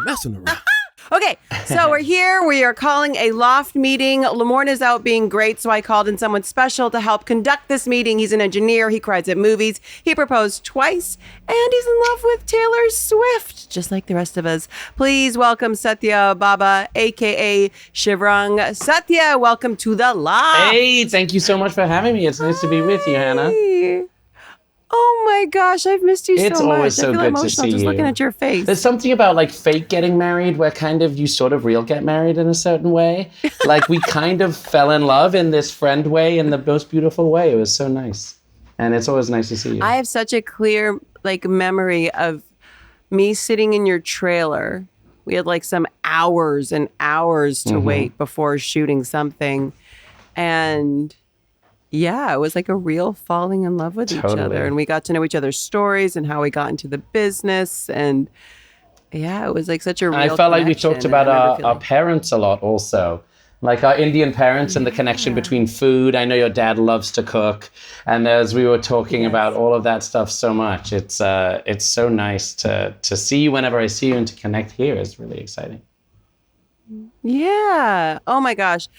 Messing around. Okay, so we're here. We are calling a Loft meeting. Lamorne is out being great, so I called in someone special to help conduct this meeting. He's an engineer. He cries at movies. He proposed twice, and he's in love with Taylor Swift, just like the rest of us. Please welcome Satya Bhabha, a.k.a. Shirvang. Satya, welcome to the Loft. Hey, thank you so much for having me. It's nice to be with you, Hannah. Oh my gosh, I've missed you so much. It's always so I feel good emotional to see just you. looking at your face. There's something about like fake getting married where kind of you sort of real get married in a certain way. Like we kind of fell in love in this friend way in the most beautiful way. It was so nice. And it's always nice to see you. I have such a clear memory of me sitting in your trailer. We had some hours and hours to wait before shooting something. And yeah, it was like a real falling in love with each other. And we got to know each other's stories and how we got into the business. And yeah, it was like such a real I felt like we connection. talked about our parents a lot also. Like our Indian parents and the connection between food. I know your dad loves to cook. And as we were talking about all of that stuff so much, it's so nice to see you whenever I see you and to connect here is really exciting. Yeah. Oh my gosh.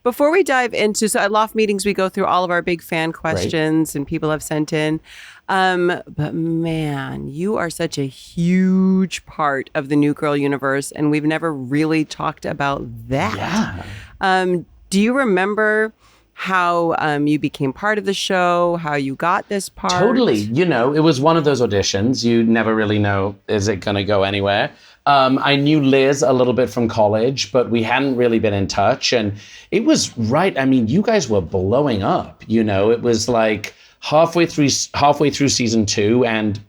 Before we dive into, so at Loft Meetings, we go through all of our big fan questions and people have sent in. But man, you are such a huge part of the New Girl universe, and we've never really talked about that. Yeah. Do you remember how you became part of the show, how you got this part? Totally. You know, it was one of those auditions. You never really know, is it going to go anywhere? I knew Liz a little bit from college, but we hadn't really been in touch. And it was right. I mean, you guys were blowing up. You know, it was like halfway through season 2, and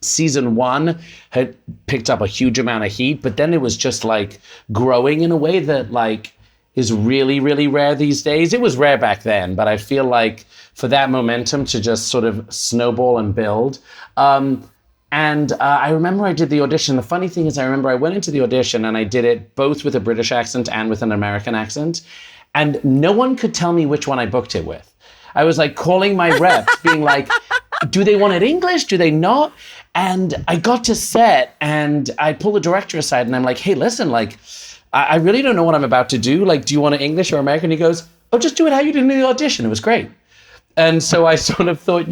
season 1 had picked up a huge amount of heat. But then it was just like growing in a way that is really, really rare these days. It was rare back then, but I feel like for that momentum to just sort of snowball and build. And I remember I did the audition. The funny thing is I remember I went into the audition and I did it both with a British accent and with an American accent. And no one could tell me which one I booked it with. I was like calling my reps being like, do they want it English? Do they not? And I got to set and I pulled the director aside and I'm like, hey, listen, I really don't know what I'm about to do. Do you want it English or American? He goes, oh, just do it how you did in the audition. It was great. And so I sort of thought,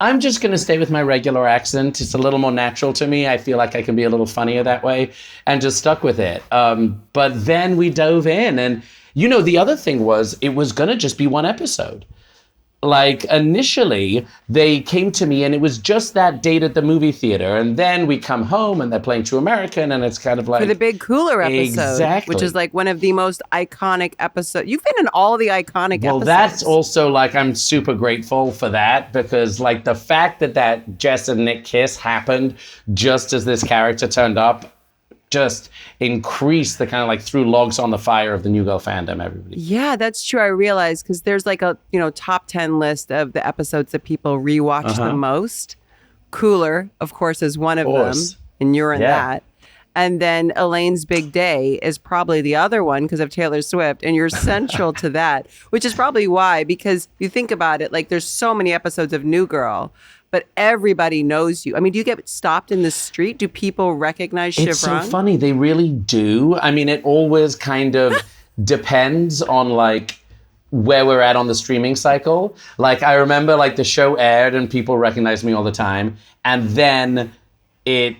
I'm just going to stay with my regular accent. It's a little more natural to me. I feel like I can be a little funnier that way, and just stuck with it. But then we dove in, and the other thing was it was going to just be one episode. Initially, they came to me and it was just that date at the movie theater. And then we come home and they're playing True American and it's kind of like... For the Big Cooler episode. Exactly. Which is one of the most iconic episodes. You've been in all the iconic episodes. Well, that's also I'm super grateful for that because the fact that Jess and Nick kiss happened just as this character turned up just increase the kind of threw logs on the fire of the New Girl fandom, everybody. Yeah, that's true. I realized because there's a top 10 list of the episodes that people rewatch the most. Cooler, of course, is one of them, and you're in that. And then Elaine's Big Day is probably the other one because of Taylor Swift, and you're central to that, which is probably why, because you think about it, there's so many episodes of New Girl, but everybody knows you. I mean, do you get stopped in the street? Do people recognize Shirvang? It's so funny. They really do. I mean, it always kind of depends on where we're at on the streaming cycle. I remember the show aired and people recognized me all the time. And then it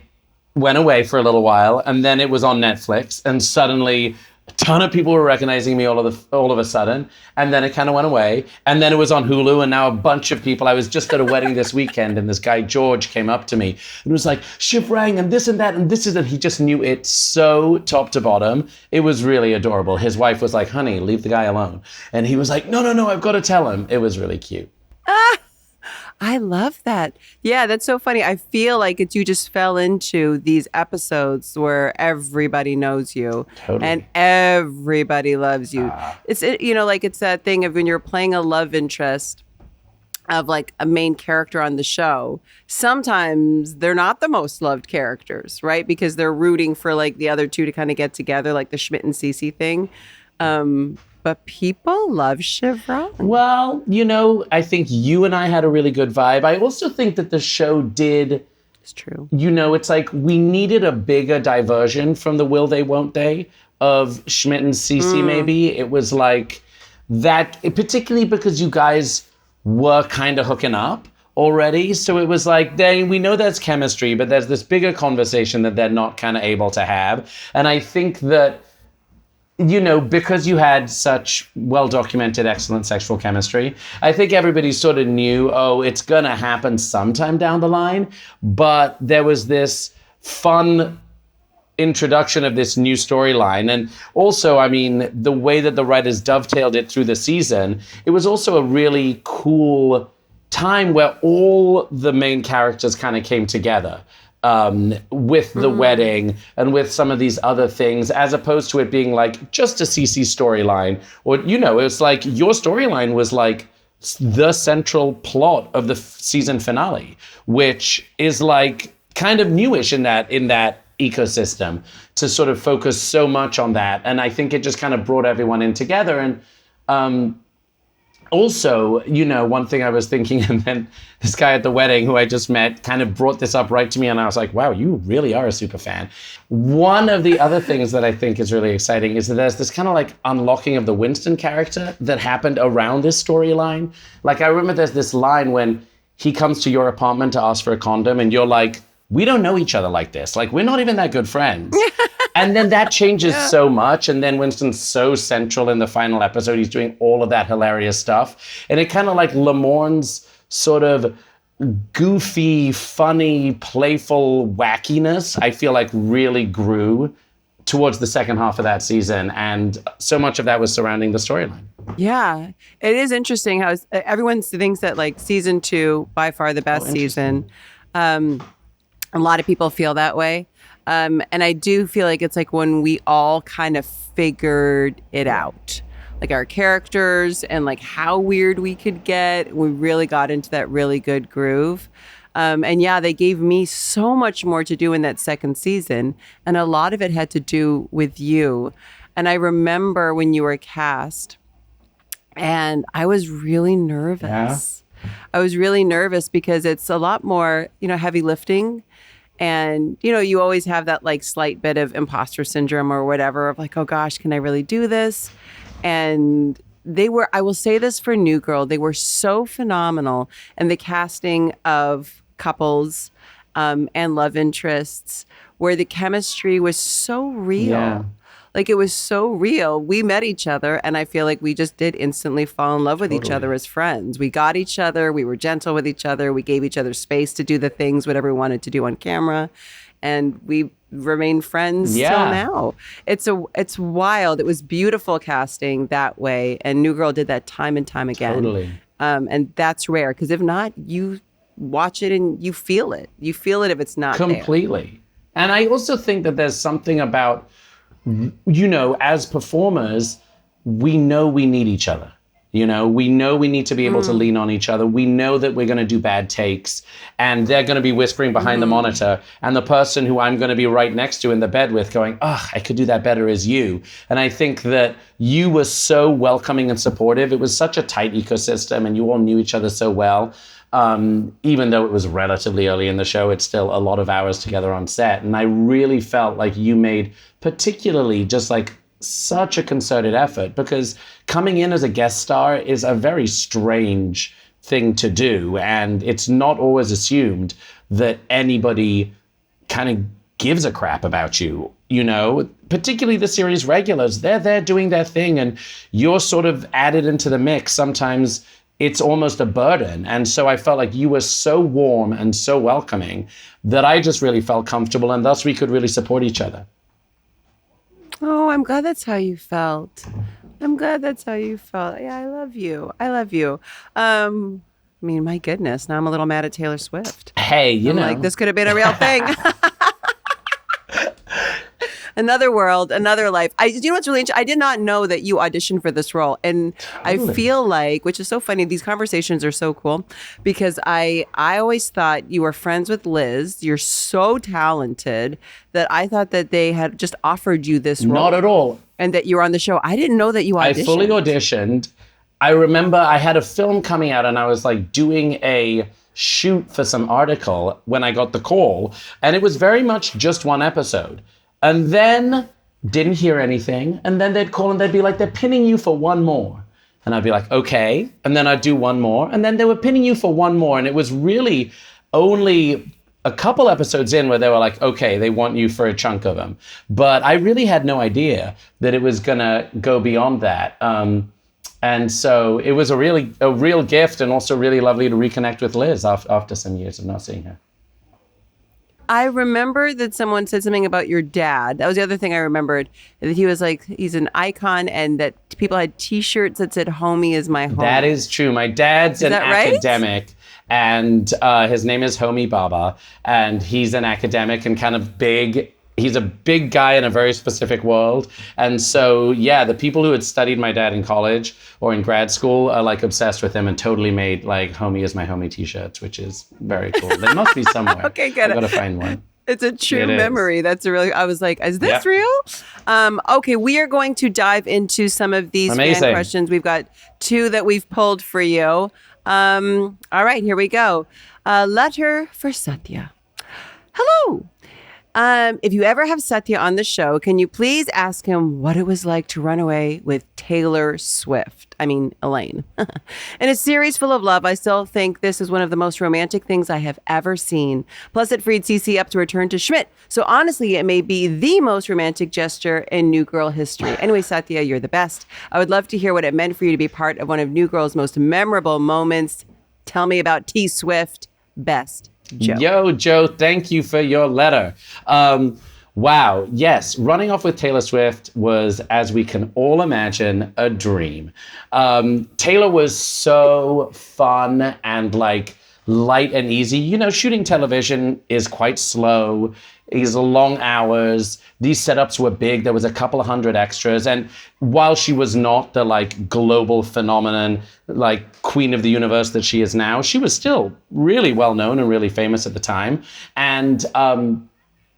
went away for a little while. And then it was on Netflix. And suddenly a ton of people were recognizing me all of a sudden. And then it kind of went away. And then it was on Hulu. And now a bunch of people, I was just at a wedding this weekend and this guy, George, came up to me and was like, Shirvang and this and that and this is it. He just knew it so top to bottom. It was really adorable. His wife was like, honey, leave the guy alone. And he was like, no, I've got to tell him. It was really cute. I love that. Yeah, that's so funny. I feel like you just fell into these episodes where everybody knows you and everybody loves you. It's it's that thing of when you're playing a love interest of a main character on the show. Sometimes they're not the most loved characters, right? Because they're rooting for the other two to kind of get together, the Schmidt and Cece thing. But people love Shirvang. Well, I think you and I had a really good vibe. I also think that the show did It's true. It's like we needed a bigger diversion from the will they, won't they of Schmidt and Cece, maybe. It was like that, particularly because you guys were kind of hooking up already. So it was like, we know there's chemistry, but there's this bigger conversation that they're not kind of able to have. And I think that, because you had such well-documented, excellent sexual chemistry, I think everybody sort of knew, it's going to happen sometime down the line. But there was this fun introduction of this new storyline. And also, I mean, the way that the writers dovetailed it through the season, it was also a really cool time where all the main characters kind of came together. With the wedding and with some of these other things, as opposed to it being like just a CC storyline. Or, it's like your storyline was like the central plot of the season finale, which is like kind of newish in that ecosystem to sort of focus so much on that. And I think it just kind of brought everyone in together. And also, one thing I was thinking, and then this guy at the wedding who I just met kind of brought this up right to me, and I was like, wow, you really are a super fan. One of the other things that I think is really exciting is that there's this kind of like unlocking of the Winston character that happened around this storyline. Like, I remember there's this line when he comes to your apartment to ask for a condom, and you're like, we don't know each other like this. Like, we're not even that good friends. And then that changes so much. And then Winston's so central in the final episode. He's doing all of that hilarious stuff. And it kind of like Lamorne's sort of goofy, funny, playful wackiness, I feel like really grew towards the second half of that season. And so much of that was surrounding the storyline. Yeah, it is interesting how everyone thinks that like season 2, by far the best season. A lot of people feel that way. And I do feel like it's like when we all kind of figured it out, like our characters and like how weird we could get. We really got into that really good groove. And yeah, they gave me so much more to do in that second season. And a lot of it had to do with you. And I remember when you were cast and I was really nervous. Yeah. I was really nervous because it's a lot more, heavy lifting. And, you always have that like slight bit of imposter syndrome or whatever of like, oh gosh, can I really do this? And I will say this for New Girl, they were so phenomenal. And the casting of couples and love interests where the chemistry was so real. Yeah. Like it was so real. We met each other and I feel like we just did instantly fall in love with each other as friends. We got each other. We were gentle with each other. We gave each other space to do the things, whatever we wanted to do on camera. And we remain friends till now. It's wild. It was beautiful casting that way. And New Girl did that time and time again. Totally. And that's rare because if not, you watch it and you feel it. You feel it if it's not completely. There. And I also think that there's something about, as performers, we know we need each other. We know we need to be able to lean on each other. We know that we're going to do bad takes and they're going to be whispering behind the monitor. And the person who I'm going to be right next to in the bed with going, I could do that better is you. And I think that you were so welcoming and supportive. It was such a tight ecosystem and you all knew each other so well. Even though it was relatively early in the show, it's still a lot of hours together on set. And I really felt like you made particularly just like such a concerted effort because coming in as a guest star is a very strange thing to do. And it's not always assumed that anybody kind of gives a crap about you, particularly the series regulars. They're there doing their thing and you're sort of added into the mix. Sometimes it's almost a burden. And so I felt like you were so warm and so welcoming that I just really felt comfortable and thus we could really support each other. Oh, I'm glad that's how you felt. Yeah, I love you. I mean, my goodness, now I'm a little mad at Taylor Swift. Hey, like, this could have been a real thing. Another world, another life. What's really interesting? I did not know that you auditioned for this role. And totally. I feel like, which is so funny, these conversations are so cool because I always thought you were friends with Liz. You're so talented that I thought that they had just offered you this role. Not at all. And that you were on the show. I didn't know that you auditioned. I fully auditioned. I remember I had a film coming out and I was like doing a shoot for some article when I got the call. And it was very much just one episode. And then didn't hear anything. And then they'd call and they'd be like, they're pinning you for one more. And I'd be like, okay. And then I'd do one more. And then they were pinning you for one more. And it was really only a couple episodes in where they were like, okay, they want you for a chunk of them. But I really had no idea that it was going to go beyond that. And so it was a real gift, and also really lovely to reconnect with Liz after some years of not seeing her. I remember that someone said something about your dad. That was the other thing I remembered, that he was like, he's an icon, and that people had T-shirts that said, homie is my home. That is true. My dad's an academic. Right? And his name is Satya Bhabha, and he's an academic and kind of big. He's a big guy in a very specific world. And so, yeah, the people who had studied my dad in college or in grad school are like obsessed with him and totally made like homie is my homie T-shirts, which is very cool. They must be somewhere. Okay, good. I've got to find one. It's a true memory. That's a really, I was like, is this real? Okay, we are going to dive into some of these fan questions. We've got 2 that we've pulled for you. All right, here we go. Letter for Satya. Hello. If you ever have Satya on the show, can you please ask him what it was like to run away with Taylor Swift? I mean, Elaine. In a series full of love, I still think this is one of the most romantic things I have ever seen. Plus, it freed Cece up to return to Schmidt. So honestly, it may be the most romantic gesture in New Girl history. Anyway, Satya, you're the best. I would love to hear what it meant for you to be part of one of New Girl's most memorable moments. Tell me about T Swift. Best. Joe. Yo, Joe, thank you for your letter. Wow, yes, running off with Taylor Swift was, as we can all imagine, a dream. Taylor was so fun and like light and easy. You know, shooting television is quite slow. These are long hours. These setups were big. There was a couple of hundred extras. And while she was not the like global phenomenon, like queen of the universe that she is now, she was still really well known and really famous at the time. And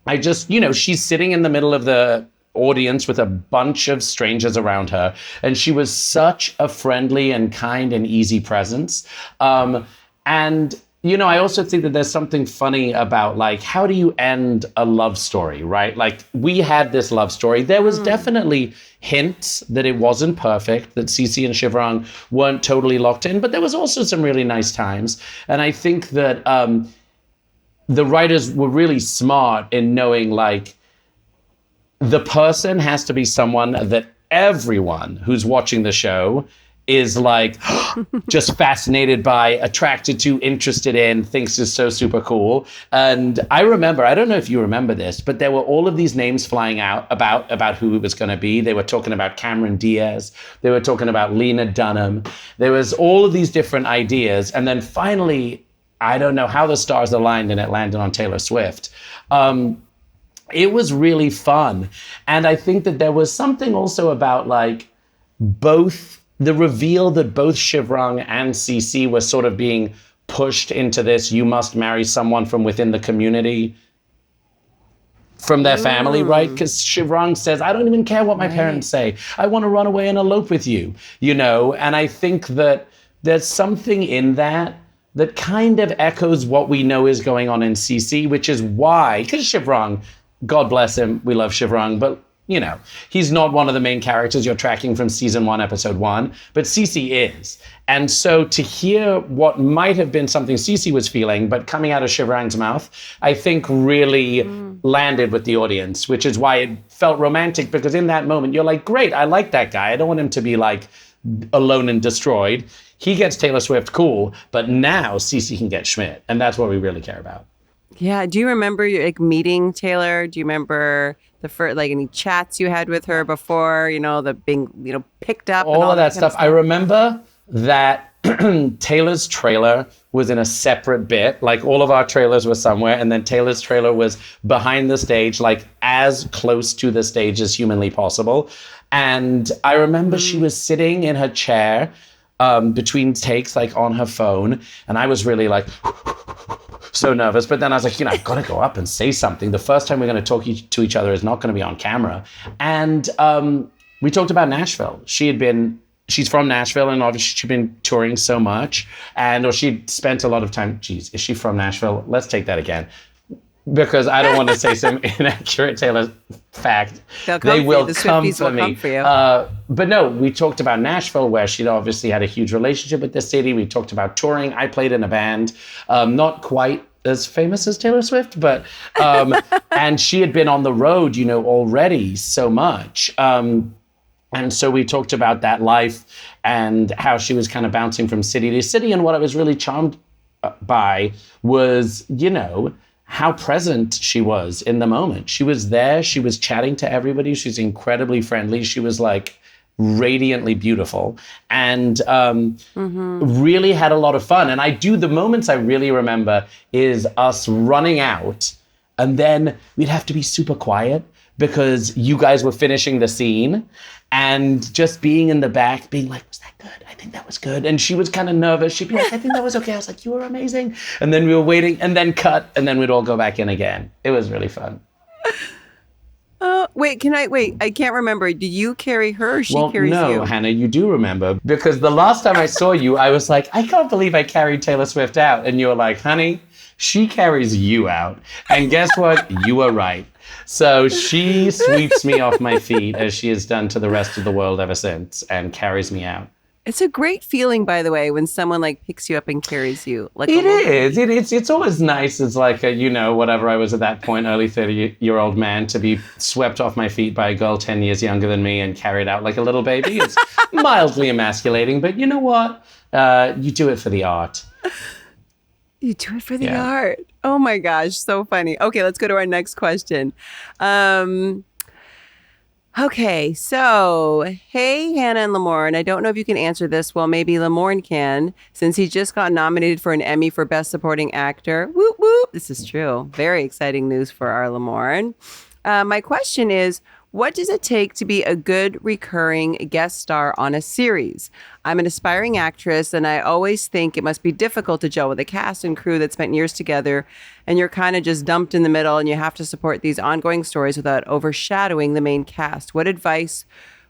I just, you know, she's sitting in the middle of the audience with a bunch of strangers around her. And she was such a friendly and kind and easy presence. And you know, I also think that there's something funny about like, how do you end a love story, right? Like we had this love story. There was definitely hints that it wasn't perfect, that Cece and Shirvang weren't totally locked in, but there was also some really nice times. And I think that the writers were really smart in knowing like the person has to be someone that everyone who's watching the show is like just fascinated by, attracted to, interested in, thinks is so super cool. And I remember, I don't know if you remember this, but there were all of these names flying out about who it was going to be. They were talking about Cameron Diaz. They were talking about Lena Dunham. There was all of these different ideas. And then finally, I don't know how the stars aligned and it landed on Taylor Swift. It was really fun. And I think that there was something also about like the reveal that both Shirvang and Cece were sort of being pushed into this, you must marry someone from within the community, from their family, right? Because Shirvang says, I don't even care what my parents say. I want to run away and elope with you, you know? And I think that there's something in that kind of echoes what we know is going on in Cece, which is why, because Shirvang, God bless him, we love Shirvang, but you know, he's not one of the main characters you're tracking from season 1, episode 1, but Cece is. And so to hear what might have been something Cece was feeling, but coming out of Shirvang's mouth, I think really landed with the audience, which is why it felt romantic, because in that moment, you're like, great, I like that guy. I don't want him to be like alone and destroyed. He gets Taylor Swift, cool, but now Cece can get Schmidt, and that's what we really care about. Yeah. Do you remember like meeting Taylor? Do you remember the first, like any chats you had with her before, you know, the being, you know, picked up? All of that stuff. I remember that Taylor's trailer was in a separate bit. Like all of our trailers were somewhere. And then Taylor's trailer was behind the stage, like as close to the stage as humanly possible. And I remember she was sitting in her chair between takes, like on her phone. And I was really like, so nervous. But then I was like, you know, I've got to go up and say something. The first time we're going to talk to each other is not going to be on camera. And we talked about Nashville. She had been she's from Nashville, and obviously she'd been touring so much, or she'd spent a lot of time. Geez, is she from Nashville? Let's take that again, because I don't want to say some inaccurate Taylor fact. They will come for me. But no, we talked about Nashville, where she'd obviously had a huge relationship with the city. We talked about touring. I played in a band, not quite as famous as Taylor Swift, but and she had been on the road, already so much. And so we talked about that life and how she was kind of bouncing from city to city. And what I was really charmed by was, how present she was in the moment. She was there. She was chatting to everybody. She's incredibly friendly. She was like radiantly beautiful and really had a lot of fun. And the moments I really remember is us running out, and then we'd have to be super quiet because you guys were finishing the scene, and just being in the back, being like, was that good? I think that was good. And she was kind of nervous. She'd be like, I think that was okay. I was like, you were amazing. And then we were waiting, and then cut, and then we'd all go back in again. It was really fun. Wait, I can't remember. Did you carry her or she carries you? No, Hannah, you do remember. Because the last time I saw you, I was like, I can't believe I carried Taylor Swift out. And you were like, honey, she carries you out. And guess what? You were right. So she sweeps me off my feet, as she has done to the rest of the world ever since, and carries me out. It's a great feeling, by the way, when someone like picks you up and carries you. Like it is. It's always nice as like a, whatever I was at that point, early 30-year-old man, to be swept off my feet by a girl 10 years younger than me and carried out like a little baby. It's mildly emasculating, but you know what? You do it for the art. You do it for the art. Oh my gosh, so funny. Okay, let's go to our next question. Okay, so, hey, Hannah and Lamorne. I don't know if you can answer this. Well, maybe Lamorne can, since he just got nominated for an Emmy for Best Supporting Actor. Whoop, whoop. This is true. Very exciting news for our Lamorne. My question is, what does it take to be a good recurring guest star on a series? I'm an aspiring actress, and I always think it must be difficult to gel with a cast and crew that spent years together, and you're kind of just dumped in the middle, and you have to support these ongoing stories without overshadowing the main cast. What advice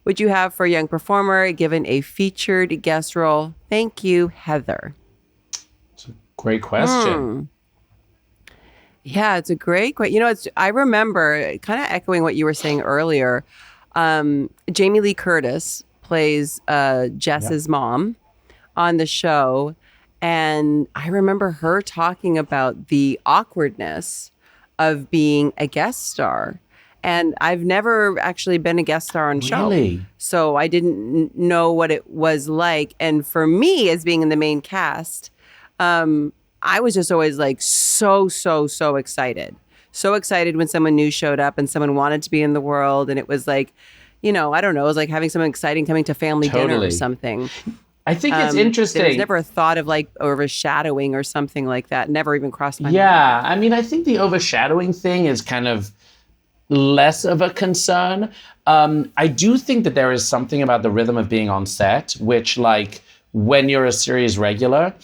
would you have for a young performer given a featured guest role? Thank you, Heather. It's a great question. Yeah, it's a great question. I remember kind of echoing what you were saying earlier. Jamie Lee Curtis plays Jess's mom on the show. And I remember her talking about the awkwardness of being a guest star. And I've never actually been a guest star on a show. So I didn't know what it was like. And for me, as being in the main cast, I was just always like so excited. So excited when someone new showed up and someone wanted to be in the world. And it was like, I don't know, it was like having something exciting coming to family dinner or something. I think it's interesting. There was never a thought of like overshadowing or something like that. Never even crossed my mind. Yeah, I mean, I think the overshadowing thing is kind of less of a concern. I do think that there is something about the rhythm of being on set, which like when you're a series regular,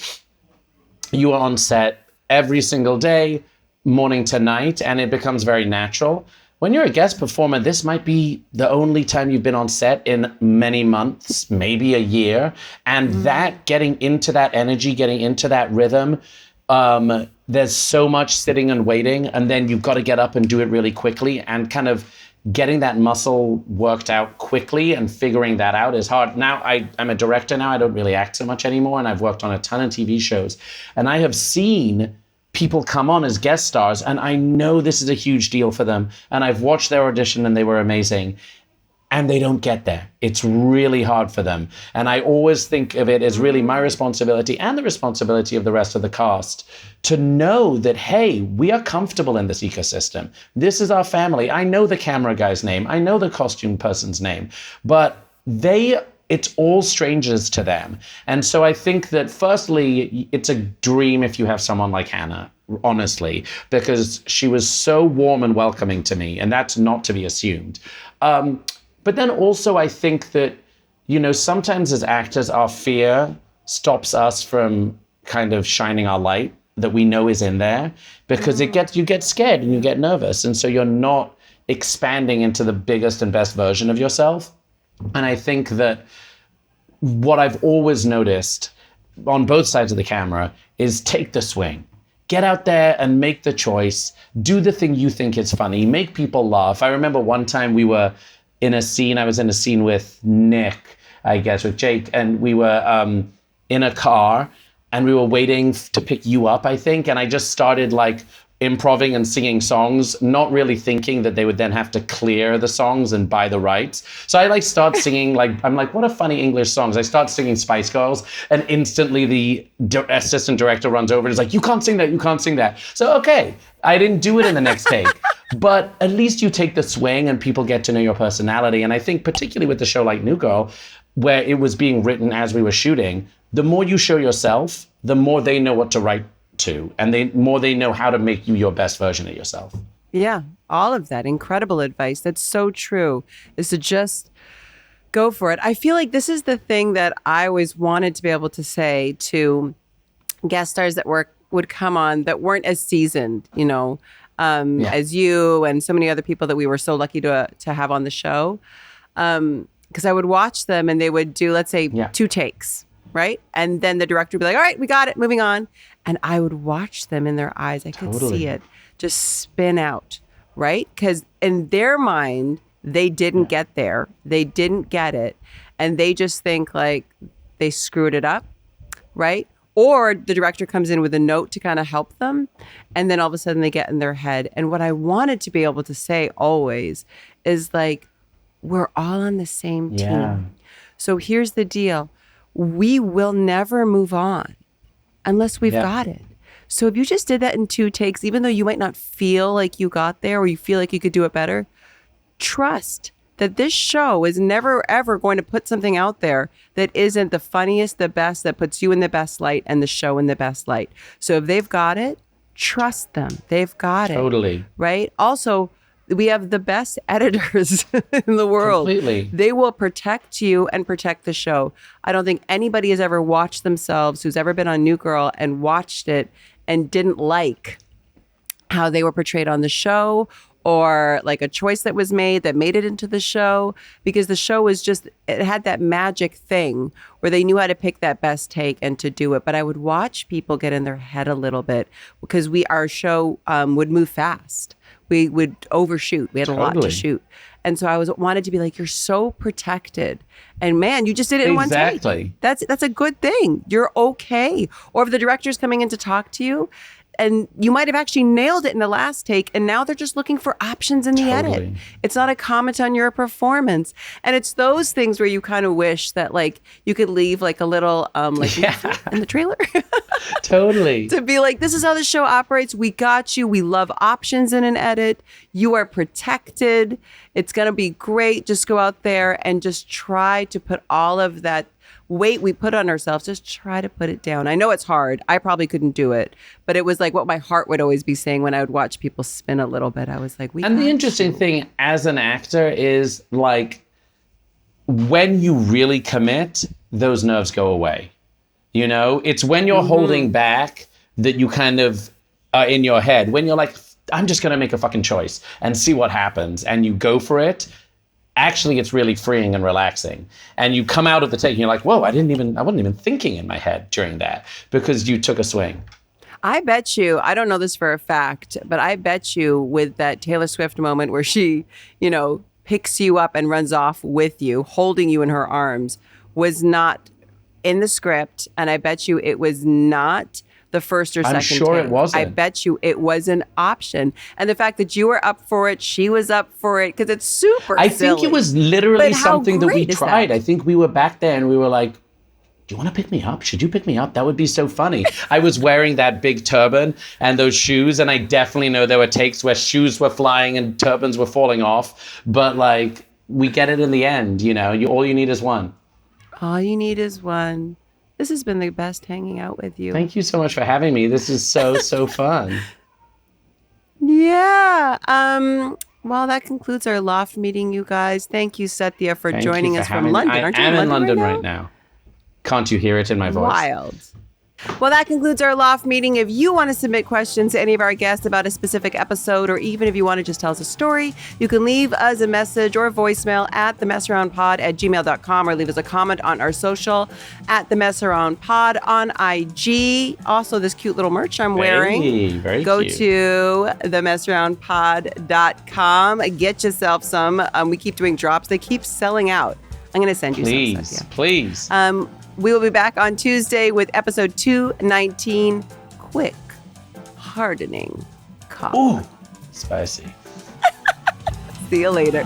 you are on set every single day, morning to night, and it becomes very natural. When you're a guest performer, this might be the only time you've been on set in many months, maybe a year. And that getting into that energy, getting into that rhythm, there's so much sitting and waiting, and then you've got to get up and do it really quickly, and kind of getting that muscle worked out quickly and figuring that out is hard. Now, I'm a director now. I don't really act so much anymore, and I've worked on a ton of TV shows. And I have seen people come on as guest stars, and I know this is a huge deal for them. And I've watched their audition, and they were amazing. And they don't get there. It's really hard for them. And I always think of it as really my responsibility and the responsibility of the rest of the cast to know that, hey, we are comfortable in this ecosystem. This is our family. I know the camera guy's name. I know the costume person's name. But it's all strangers to them. And so I think that firstly, it's a dream if you have someone like Hannah, honestly, because she was so warm and welcoming to me, and that's not to be assumed. But then also I think that, sometimes as actors, our fear stops us from kind of shining our light that we know is in there, because you get scared and you get nervous. And so you're not expanding into the biggest and best version of yourself. And I think that what I've always noticed on both sides of the camera is take the swing. Get out there and make the choice. Do the thing you think is funny. Make people laugh. I remember one time we were in a scene. I was in a scene with Nick, I guess, with Jake, and we were in a car and we were waiting to pick you up, I think. And I just started like improving and singing songs, not really thinking that they would then have to clear the songs and buy the rights. So I like start singing, like, I'm like, what are funny English songs? I start singing Spice Girls, and instantly the assistant director runs over and is like, you can't sing that, you can't sing that. So, okay, I didn't do it in the next take, but at least you take the swing and people get to know your personality. And I think particularly with the show like New Girl, where it was being written as we were shooting, the more you show yourself, the more they know what to write to, and they know how to make you your best version of yourself. Yeah, all of that. Incredible advice. That's so true, is to just go for it. I feel like this is the thing that I always wanted to be able to say to guest stars that would come on that weren't as seasoned, as you and so many other people that we were so lucky to have on the show. Because I would watch them and they would do, let's say, 2 takes, right? And then the director would be like, all right, we got it, moving on. And I would watch them in their eyes. I could see it just spin out, right? Because in their mind, they didn't get there. They didn't get it. And they just think like they screwed it up, right? Or the director comes in with a note to kind of help them. And then all of a sudden they get in their head. And what I wanted to be able to say always is like, we're all on the same team. So here's the deal. We will never move on unless we've got it. So if you just did that in 2 takes, even though you might not feel like you got there or you feel like you could do it better, trust that this show is never, ever going to put something out there that isn't the funniest, the best, that puts you in the best light and the show in the best light. So if they've got it, trust them. They've got it. Totally. Right? Also, we have the best editors in the world. Completely. They will protect you and protect the show. I don't think anybody has ever watched themselves who's ever been on New Girl and watched it and didn't like how they were portrayed on the show, or like a choice that was made that made it into the show, because the show was just, it had that magic thing where they knew how to pick that best take and to do it. But I would watch people get in their head a little bit because our show would move fast. We would overshoot. We had a lot to shoot. And so I wanted to be like, you're so protected. And man, you just did it in one take. Exactly. That's a good thing. You're okay. Or if the director's coming in to talk to you, and you might have actually nailed it in the last take, and now they're just looking for options in the edit. It's not a comment on your performance. And it's those things where you kind of wish that like you could leave like a little in the trailer. Totally. To be like, this is how the show operates. We got you. We love options in an edit. You are protected. It's going to be great. Just go out there and just try to put all of that weight we put on ourselves, just try to put it down. I know it's hard. I probably couldn't do it, but it was like what my heart would always be saying when I would watch people spin a little bit. I was like, and the interesting thing as an actor is like, when you really commit, those nerves go away. It's when you're holding back that you kind of are in your head. When you're like, I'm just going to make a fucking choice and see what happens, and you go for it. Actually, it's really freeing and relaxing. And you come out of the take and you're like, whoa, I wasn't even thinking in my head during that, because you took a swing. I bet you, I don't know this for a fact, but I bet you with that Taylor Swift moment where she, picks you up and runs off with you, holding you in her arms, was not in the script. And I bet you it was not the first or second I'm sure take. it wasn't. I bet you it was an option. And the fact that you were up for it, she was up for it, because it's super I silly. think it was literally something that we tried. I think we were back there and we were like, do you want to pick me up? Should you pick me up? That would be so funny. I was wearing that big turban and those shoes, and I definitely know there were takes where shoes were flying and turbans were falling off. But like, we get it in the end, all you need is one. All you need is one. This has been the best hanging out with you. Thank you so much for having me. This is so fun. Yeah. Well, that concludes our Loft meeting, you guys. Thank you, Satya, for joining us from London. I am in London right now. Can't you hear it in my voice? Wild. Well, that concludes our Loft meeting. If you want to submit questions to any of our guests about a specific episode, or even if you want to just tell us a story, you can leave us a message or a voicemail at themessaroundpod@gmail.com, or leave us a comment on our social at themessaroundpod on IG. Also, this cute little merch I'm wearing. Very Go cute. to themessaroundpod.com. Get yourself some. We keep doing drops. They keep selling out. I'm going to send you some, Satya. Please. We will be back on Tuesday with episode 219, Quick Hardening Coffee. Ooh, spicy. See you later.